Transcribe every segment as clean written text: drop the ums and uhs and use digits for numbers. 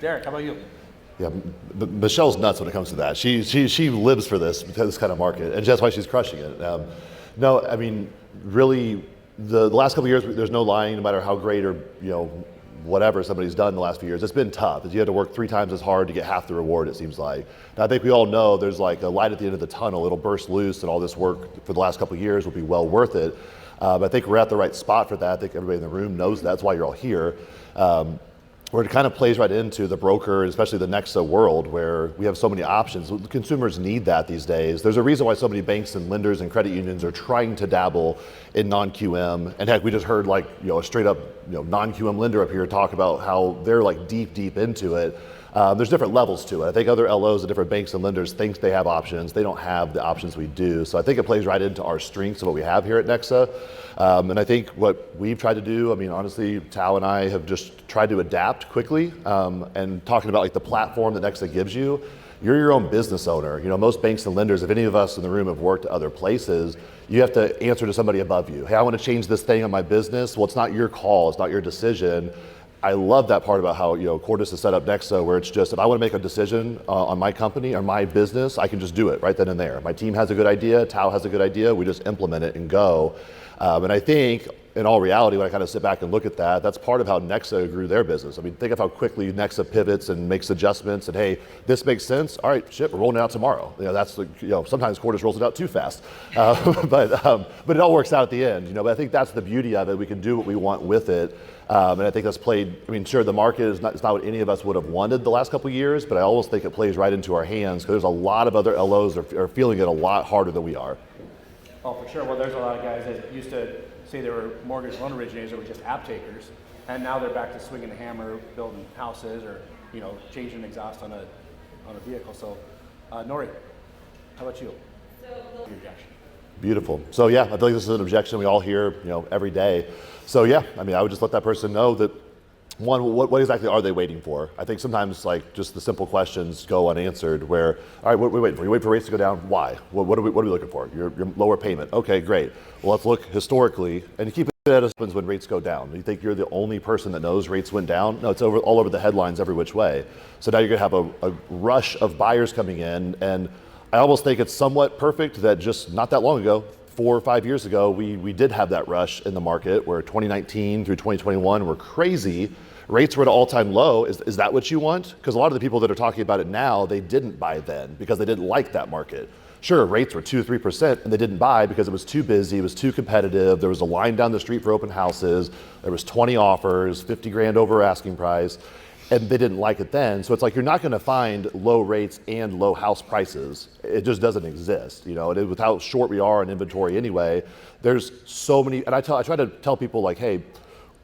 Derek, how about you? Yeah, Michelle's nuts when it comes to that. She lives for this kind of market, and that's why she's crushing it. No, I mean, really, the last couple of years, there's no lying. No matter how great or whatever somebody's done in the last few years, it's been tough. You had to work 3 times as hard to get half the reward, it seems like. And I think we all know there's like a light at the end of the tunnel. It'll burst loose, and all this work for the last couple of years will be well worth it. I think we're at the right spot for that. I think everybody in the room knows that's why you're all here. Where it kind of plays right into the broker, especially the NEXA world, where we have so many options. Consumers need that these days. There's a reason why so many banks and lenders and credit unions are trying to dabble in non-QM. And heck, we just heard like a straight up non-QM lender up here talk about how they're like deep into it. There's different levels to it. I think other LOs and different banks and lenders think they have options. They don't have the options we do. So I think it plays right into our strengths of what we have here at NEXA. And I think what we've tried to do, I mean, honestly, Tao and I have just tried to adapt quickly. And talking about like the platform that NEXA gives you, you're your own business owner. Most banks and lenders, if any of us in the room have worked at other places, you have to answer to somebody above you. Hey, I want to change this thing on my business. Well, it's not your call. It's not your decision. I love that part about how Cordis is set up NEXA, where it's just, if I want to make a decision on my company or my business, I can just do it right then and there. My team has a good idea, Tao has a good idea, we just implement it and go. And I think, in all reality, when I kind of sit back and look at that, that's part of how NEXA grew their business. I mean, think of how quickly NEXA pivots and makes adjustments, and hey, this makes sense. All right, shit, we're rolling it out tomorrow. That's sometimes Cordis rolls it out too fast, but it all works out at the end. But I think that's the beauty of it. We can do what we want with it. And I think that's played, I mean, sure, the market is not what any of us would have wanted the last couple of years, but I almost think it plays right into our hands because there's a lot of other LOs are feeling it a lot harder than we are. Oh, for sure. Well, there's a lot of guys that used to say they were mortgage loan originators that were just app takers, and now they're back to swinging the hammer, building houses, or changing an exhaust on a vehicle. So, Nori, how about you? Your objection. Beautiful. So yeah, I feel like this is an objection we all hear, every day. So yeah, I mean, I would just let that person know that, one, what exactly are they waiting for? I think sometimes like just the simple questions go unanswered where, all right, what are we waiting for? You wait for rates to go down, why? What are we looking for? Your lower payment. Okay, great. Well, let's look historically and keep it at happens when rates go down. You think you're the only person that knows rates went down? No, it's all over the headlines every which way. So now you're gonna have a rush of buyers coming in, and I almost think it's somewhat perfect that just not that long ago, 4 or 5 years ago, we did have that rush in the market where 2019 through 2021 were crazy. Rates were at an all-time low. Is that what you want? Because a lot of the people that are talking about it now, they didn't buy then because they didn't like that market. Sure, rates were 2 or 3%, and they didn't buy because it was too busy, it was too competitive. There was a line down the street for open houses. There was 20 offers, 50 grand over asking price, and they didn't like it then. So it's like you're not going to find low rates and low house prices. It just doesn't exist, And with how short we are in inventory anyway, there's so many. And I try to tell people like, hey,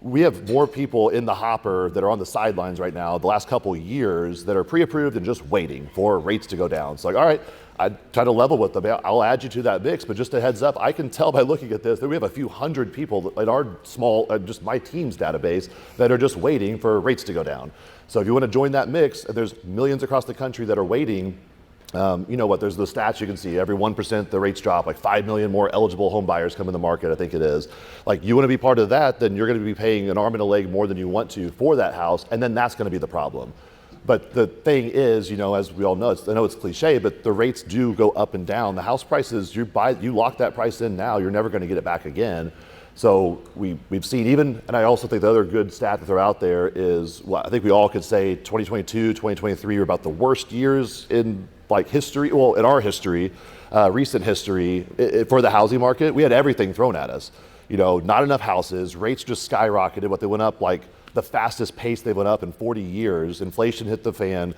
we have more people in the hopper that are on the sidelines right now the last couple of years that are pre-approved and just waiting for rates to go down. It's like, all right, I try to level with them. I'll add you to that mix, but just a heads up, I can tell by looking at this that we have a few hundred people in our small, just my team's database that are just waiting for rates to go down. So if you want to join that mix, there's millions across the country that are waiting. There's the stats you can see. Every 1% the rates drop, like 5 million more eligible home buyers come in the market, I think it is. Like, you want to be part of that, then you're going to be paying an arm and a leg more than you want to for that house, and then that's going to be the problem. But the thing is, as we all know, I know it's cliche, but the rates do go up and down. The house prices, you lock that price in now, you're never going to get it back again. So we've seen even, and I also think the other good stat that they're out there is, well, I think we all could say 2022, 2023 are about the worst years in history, well, in our history, recent history for the housing market. We had everything thrown at us. Not enough houses, rates just skyrocketed. What they went up like the fastest pace they went up in 40 years. Inflation hit the fan,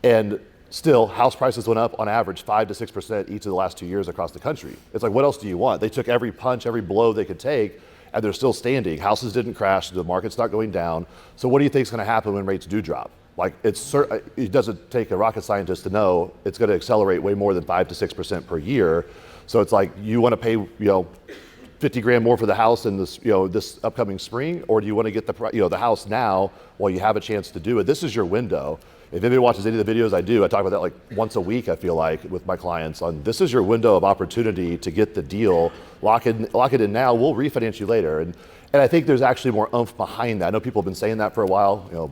and still house prices went up on average 5 to 6% each of the last 2 years across the country. It's like, what else do you want? They took every punch, every blow they could take, and they're still standing. Houses didn't crash, the market's not going down. So what do you think is going to happen when rates do drop? It doesn't take a rocket scientist to know it's going to accelerate way more than 5 to 6% per year. So it's like, you want to pay, 50 grand more for the house in this, this upcoming spring, or do you want to get the house now while you have a chance to do it? This is your window. If anybody watches any of the videos I do, I talk about that like once a week, I feel like, with my clients on this is your window of opportunity to get the deal. Lock it in now. We'll refinance you later. And I think there's actually more oomph behind that. I know people have been saying that for a while,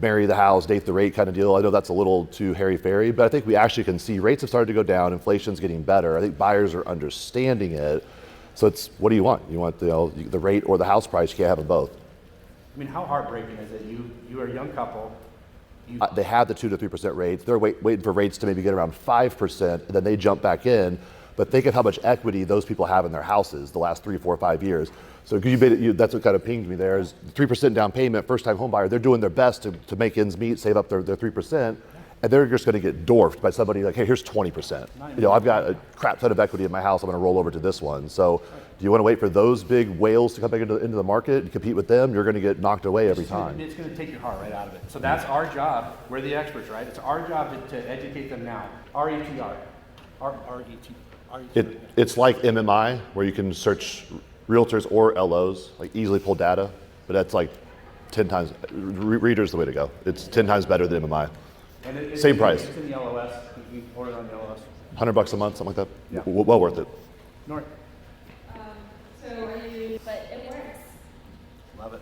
marry the house, date the rate kind of deal. I know that's a little too hairy-fairy, but I think we actually can see rates have started to go down, inflation's getting better. I think buyers are understanding it. So it's, what do you want? You want the rate or the house price, you can't have them both. I mean, how heartbreaking is it? You are a young couple. They have the 2 to 3% rates. They're waiting for rates to maybe get around 5%, and then they jump back in. But think of how much equity those people have in their houses the last 3, 4, 5 years. So that's what kind of pinged me there is 3% down payment, first-time home buyer. They're doing their best to make ends meet, save up their 3%, and they're just going to get dwarfed by somebody like, hey, here's 20%. I've got a crap ton of equity in my house. I'm going to roll over to this one. So do you want to wait for those big whales to come back into the market and compete with them? You're going to get knocked away every time. It's going to take your heart right out of it. So that's our job. We're the experts, right? It's our job to educate them now. RETR. It's like MMI, where you can search realtors or LOs, like easily pull data, but that's like 10 times, Reader's the way to go. It's 10 times better than MMI. And Same price. It's in the LOS. You can order it on the LOS. $100 a month, something like that. Yeah. Well worth it. North. So are you, but it works. Love it.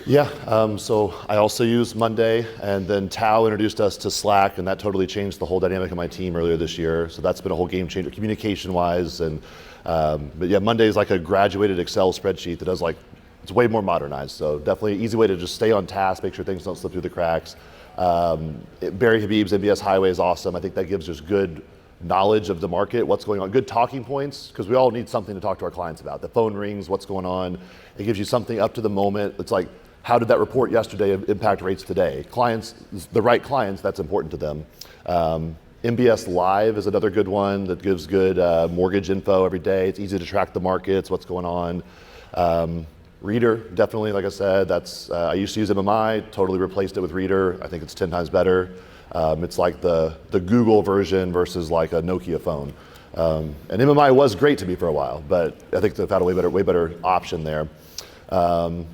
Yeah, so I also use Monday, and then Tao introduced us to Slack, and that totally changed the whole dynamic of my team earlier this year. So that's been a whole game changer, communication-wise. And but yeah, Monday is like a graduated Excel spreadsheet that does it's way more modernized. So definitely an easy way to just stay on task, make sure things don't slip through the cracks. Barry Habib's MBS Highway is awesome. I think that gives us good knowledge of the market, what's going on, good talking points, because we all need something to talk to our clients about. The phone rings, what's going on. It gives you something up to the moment. It's like, how did that report yesterday impact rates today? Clients, the right clients, that's important to them. MBS Live is another good one that gives good mortgage info every day. It's easy to track the markets, what's going on. Reader, definitely, like I said, I used to use MMI, totally replaced it with Reader. I think it's 10 times better. It's like the Google version versus like a Nokia phone. And MMI was great to me for a while, but I think they've had a way better option there.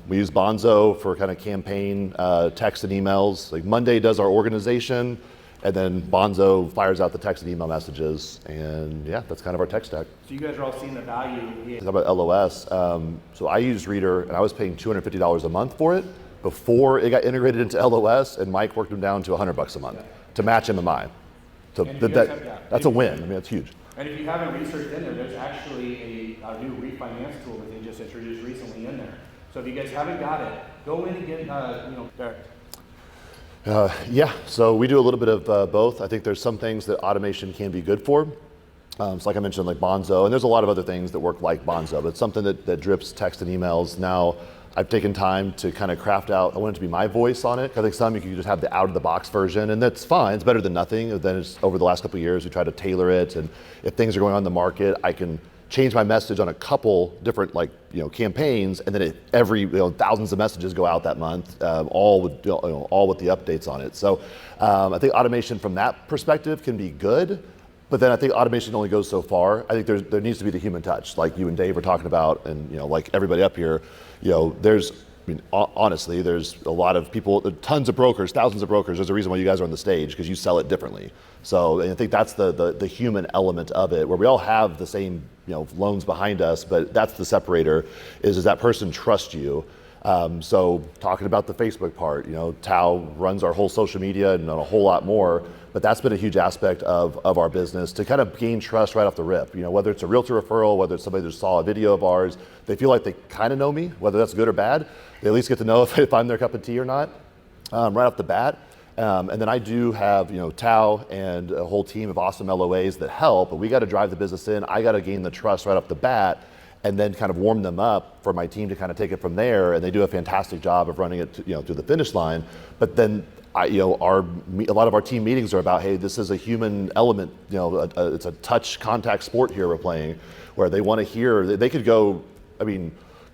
We use Bonzo for kind of campaign text and emails. Like Monday does our organization, and then Bonzo fires out the text and email messages. And yeah, that's kind of our tech stack. So you guys are all seeing the value. Talk about LOS. So I used Reader, and I was paying $250 a month for it before it got integrated into LOS, and Mike worked them down to $100 a month to match MMI. So that's a win. I mean, that's huge. And if you haven't researched in there, there's actually a new refinance tool that they just introduced recently in there. So if you guys haven't got it, go in and get, Derek. Yeah, so we do a little bit of both. I think there's some things that automation can be good for. So like I mentioned, like Bonzo, and there's a lot of other things that work like Bonzo, but it's something that drips text and emails. Now, I've taken time to kind of craft out, I want it to be my voice on it. I think some you can just have the out-of-the-box version, and that's fine. It's better than nothing. Then it's, over the last couple of years, we try to tailor it, and if things are going on in the market, I can change my message on a couple different campaigns, and then every thousands of messages go out that month, all with the updates on it. So I think automation from that perspective can be good, but then I think automation only goes so far. I think there needs to be the human touch, like you and Dave were talking about, and like everybody up here. Honestly, there's a lot of people, tons of brokers, thousands of brokers. There's a reason why you guys are on the stage, because you sell it differently. So and I think that's the human element of it, where we all have the same loans behind us, but that's the separator, is that person trusts you. So talking about the Facebook part, Tao runs our whole social media and a whole lot more, but that's been a huge aspect of our business to kind of gain trust right off the rip. Whether it's a realtor referral, whether it's somebody that saw a video of ours, they feel like they kind of know me, whether that's good or bad. They at least get to know if I'm their cup of tea or not, right off the bat. And then I do have, Tao and a whole team of awesome LOAs that help, but we got to drive the business in. I got to gain the trust right off the bat, and then kind of warm them up for my team to kind of take it from there. And they do a fantastic job of running it, to the finish line. But then, a lot of our team meetings are about, hey, this is a human element. It's a touch contact sport here we're playing, where they want to hear. They could go,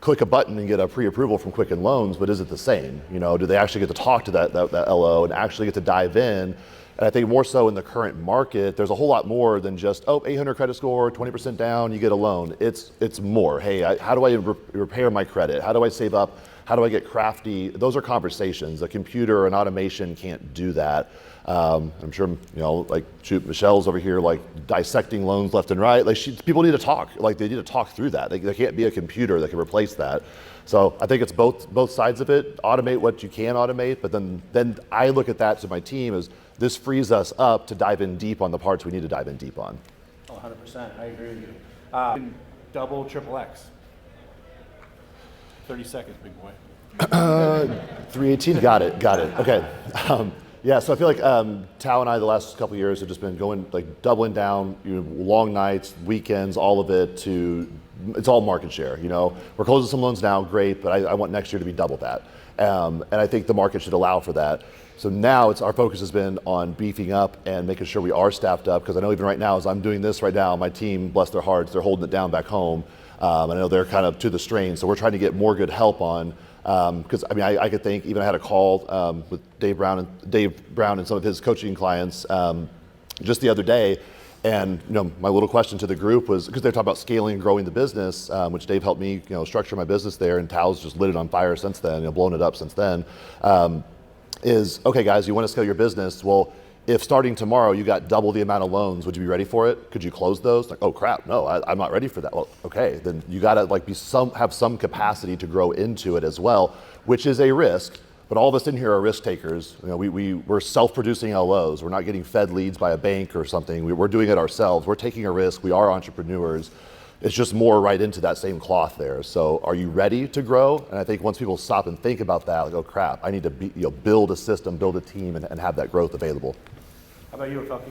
click a button and get a pre-approval from Quicken Loans, but is it the same? Do they actually get to talk to that LO and actually get to dive in? And I think more so in the current market, there's a whole lot more than just, 800 credit score, 20% down, you get a loan. It's more, hey, how do I repair my credit? How do I save up? How do I get crafty? Those are conversations. A computer or an automation can't do that. I'm sure, like Michelle's over here, like dissecting loans left and right. Like people need to talk. Like they need to talk through that. There can't be a computer that can replace that. So I think it's both sides of it. Automate what you can automate, but then I look at that to my team as this frees us up to dive in deep on the parts we need to dive in deep on. Oh, 100%. I agree with you. Double, triple X. 30 seconds, big boy. 318, got it. Okay. Yeah, so I feel like Tao and I the last couple of years have just been going, like doubling down, long nights, weekends, all of it it's all market share. We're closing some loans now, great, but I want next year to be double that. And I think the market should allow for that. So now our focus has been on beefing up and making sure we are staffed up, because I know even right now, as I'm doing this right now, my team, bless their hearts, they're holding it down back home. I know they're kind of to the strain, so we're trying to get more good help on, because I could think, even I had a call with Dave Brown and some of his coaching clients just the other day, and my little question to the group was, because they're talking about scaling and growing the business, which Dave helped me structure my business there, and Tao's just lit it on fire since then, blown it up since then, is, okay guys, you want to scale your business, well, if starting tomorrow you got double the amount of loans, would you be ready for it? Could you close those? Like, oh crap, no, I'm not ready for that. Well, okay, then you got to have some capacity to grow into it as well, which is a risk. But all of us in here are risk takers. We're self-producing LOs. We're not getting fed leads by a bank or something. We're doing it ourselves. We're taking a risk. We are entrepreneurs. It's just more right into that same cloth there. So are you ready to grow? And I think once people stop and think about that, like, oh crap, I need to build a system, build a team, and have that growth available. How about you, Felky?